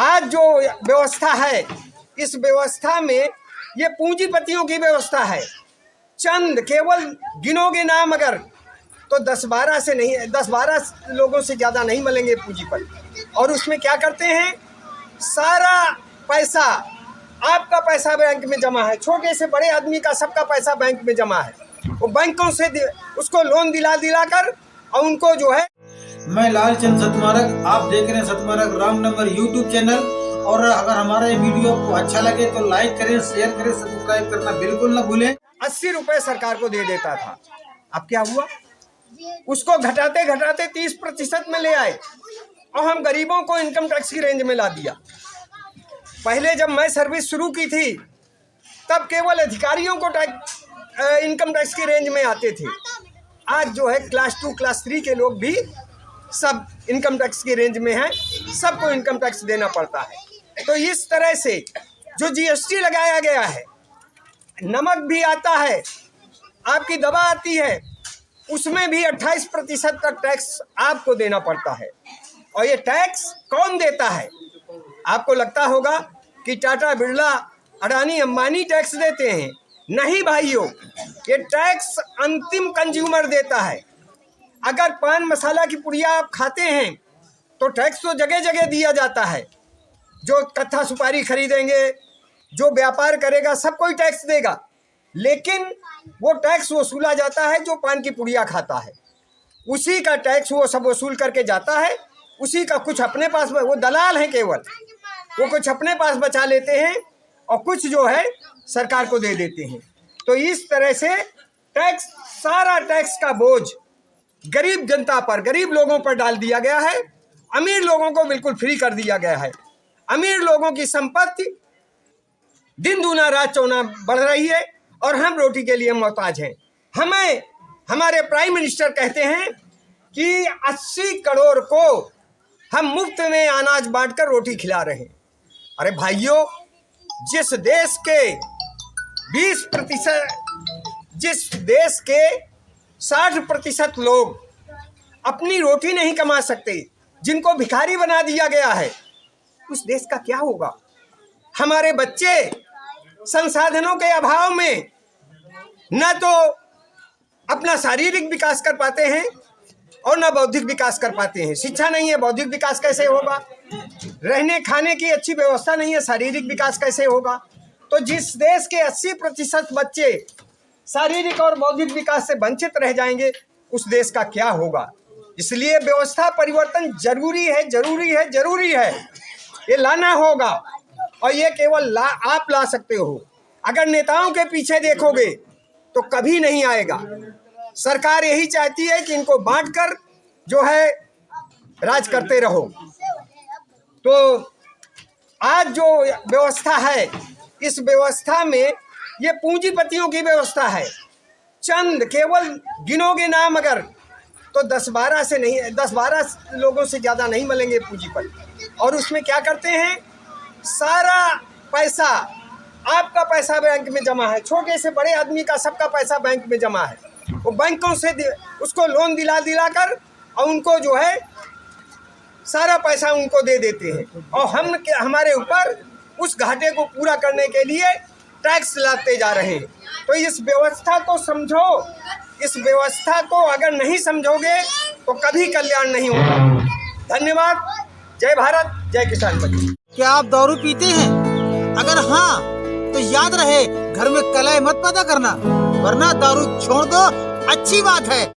आज जो व्यवस्था है, इस व्यवस्था में ये पूंजीपतियों की व्यवस्था है। चंद केवल गिनोगे नाम अगर तो 10-12 से नहीं, 10-12 लोगों से ज़्यादा नहीं मिलेंगे पूंजीपति। और उसमें क्या करते हैं, सारा पैसा, आपका पैसा बैंक में जमा है, छोटे से बड़े आदमी का सबका पैसा बैंक में जमा है। वो बैंकों से उसको लोन दिला कर और उनको जो है। मैं लालचंद सतमारक, आप देख रहे हैं सतमारक राम नंबर यूट्यूब चैनल। और अगर हमारा ये वीडियो आपको अच्छा लगे तो लाइक करें, शेयर करें, सब्सक्राइब करना बिल्कुल ना भूलें। 80 रुपए सरकार को दे देता था, अब क्या हुआ, उसको घटाते घटाते 30% में ले आए और हम गरीबों को इनकम टैक्स की रेंज में ला दिया। पहले जब मैं सर्विस शुरू की थी तब केवल अधिकारियों को इनकम टैक्स की रेंज में आते थे। आज जो है क्लास 2 क्लास 3 के लोग भी सब इनकम टैक्स की रेंज में हैं, सबको इनकम टैक्स देना पड़ता है। तो इस तरह से जो जीएसटी लगाया गया है, नमक भी आता है, आपकी दवा आती है, उसमें भी 28% तक टैक्स आपको देना पड़ता है। और ये टैक्स कौन देता है? आपको लगता होगा कि टाटा बिरला अडानी अंबानी टैक्स देते हैं। नहीं भाइयों, ये टैक्स अंतिम कंज्यूमर देता है। अगर पान मसाला की पुड़िया आप खाते हैं तो टैक्स तो जगह जगह दिया जाता है। जो कत्था सुपारी खरीदेंगे, जो व्यापार करेगा, सब कोई टैक्स देगा, लेकिन वो टैक्स वसूला जाता है जो पान की पुड़िया खाता है, उसी का टैक्स वो सब वसूल करके जाता है। उसी का कुछ अपने पास, वो दलाल हैं केवल, वो कुछ अपने पास बचा लेते हैं और कुछ जो है सरकार को दे देते हैं। तो इस तरह से टैक्स, सारा टैक्स का बोझ गरीब जनता पर, गरीब लोगों पर डाल दिया गया है। अमीर लोगों को बिल्कुल फ्री कर दिया गया है। अमीर लोगों की संपत्ति दिन दूना रात चौना बढ़ रही है और हम रोटी के लिए मोहताज हैं। हमें हमारे प्राइम मिनिस्टर कहते हैं कि 80 करोड़ को हम मुफ्त में अनाज बांटकर रोटी खिला रहे हैं। अरे भाइयों, जिस देश के 20%, जिस देश के 60% लोग अपनी रोटी नहीं कमा सकते, जिनको भिखारी बना दिया गया है, उस देश का क्या होगा? हमारे बच्चे संसाधनों के अभाव में न तो अपना शारीरिक विकास कर पाते हैं और न बौद्धिक विकास कर पाते हैं। शिक्षा नहीं है, बौद्धिक विकास कैसे होगा? रहने खाने की अच्छी व्यवस्था नहीं है, शारीरिक विकास कैसे होगा? तो जिस देश के 80% बच्चे शारीरिक और बौद्धिक विकास से वंचित रह जाएंगे, उस देश का क्या होगा? इसलिए व्यवस्था परिवर्तन जरूरी है, जरूरी है, जरूरी है। ये लाना होगा और ये केवल आप ला सकते हो। अगर नेताओं के पीछे देखोगे तो कभी नहीं आएगा। सरकार यही चाहती है कि इनको बांटकर जो है राज करते रहो। तो आज जो व्यवस्था है, इस व्यवस्था में ये पूंजीपतियों की व्यवस्था है। चंद केवल गिनोगे नाम अगर तो 10-12 से नहीं, 10-12 लोगों से ज़्यादा नहीं मिलेंगे पूंजीपति। और उसमें क्या करते हैं, सारा पैसा, आपका पैसा बैंक में जमा है, छोटे से बड़े आदमी का सबका पैसा बैंक में जमा है। वो बैंकों से उसको लोन दिला कर और उनको जो है सारा पैसा उनको दे देते हैं। और हमारे ऊपर उस घाटे को पूरा करने के लिए टैक्स लाते जा रहे हैं। तो इस व्यवस्था को समझो। इस व्यवस्था को अगर नहीं समझोगे तो कभी कल्याण नहीं होगा। धन्यवाद। जय भारत, जय किसान बंधु। क्या आप दारू पीते हैं? अगर हाँ तो याद रहे, घर में कलह मत पैदा करना, वरना दारू छोड़ दो, अच्छी बात है।